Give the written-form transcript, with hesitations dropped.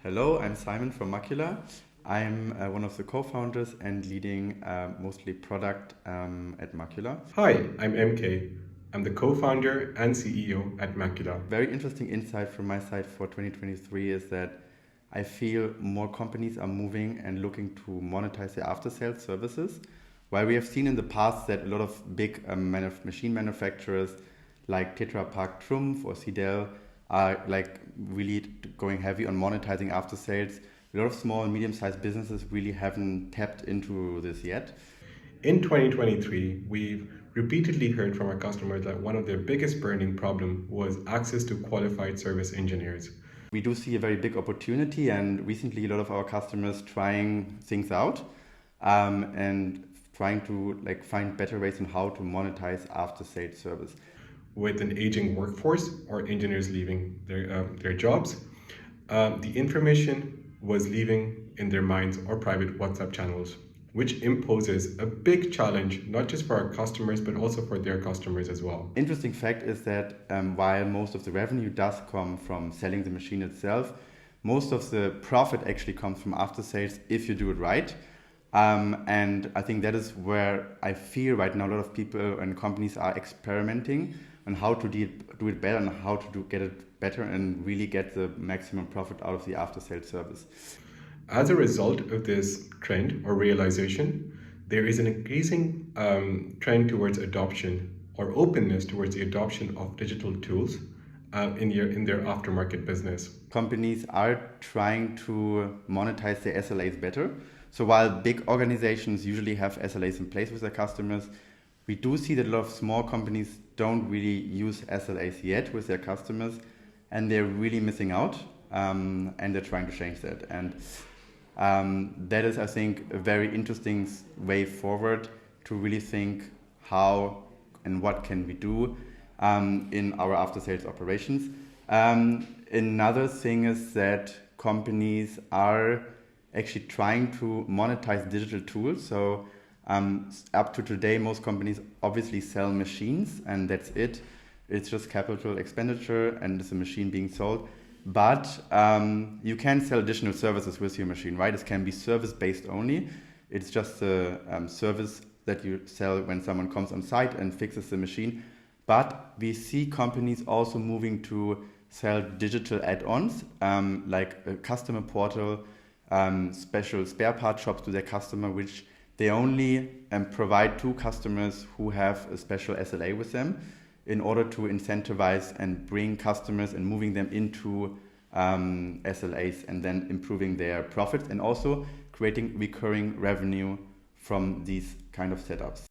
Hello, I'm Simon from Macula. I'm one of the co-founders and leading mostly product at Macula. Hi, I'm MK. I'm the co-founder and CEO at Macula. Very interesting insight from my side for 2023 is that I feel more companies are moving and looking to monetize their after-sales services. While we have seen in the past that a lot of big machine manufacturers like Tetra Pak, Trumpf or Sidel are like really going heavy on monetizing after sales. A lot of small and medium-sized businesses really haven't tapped into this yet. In 2023, we've repeatedly heard from our customers that one of their biggest burning problem was access to qualified service engineers. We do see a very big opportunity, and recently a lot of our customers trying things out and trying to find better ways on how to monetize after sales service. With an aging workforce or engineers leaving their jobs, the information was leaving in their minds or private WhatsApp channels, which imposes a big challenge, not just for our customers, but also for their customers as well. Interesting fact is that while most of the revenue does come from selling the machine itself, most of the profit actually comes from after sales if you do it right. And I think that is where I feel right now a lot of people and companies are experimenting on how to do it better and how to get it better and really get the maximum profit out of the after sales service. As a result of this trend or realization, there is an increasing trend towards adoption or openness towards the adoption of digital tools in their aftermarket business. Companies are trying to monetize their SLAs better. So while big organizations usually have SLAs in place with their customers, we do see that a lot of small companies don't really use SLAs yet with their customers, and they're really missing out, and they're trying to change that. And that is, I think, a very interesting way forward to really think how and what can we do in our after-sales operations. Another thing is that companies are actually trying to monetize digital tools. So up to today, most companies obviously sell machines and that's it. It's just capital expenditure and it's a machine being sold. But you can sell additional services with your machine, right? It can be service-based only. It's just a service that you sell when someone comes on site and fixes the machine. But we see companies also moving to sell digital add-ons, like a customer portal, special spare part shops to their customer, which they only provide to customers who have a special SLA with them in order to incentivize and bring customers and moving them into SLAs and then improving their profits and also creating recurring revenue from these kind of setups.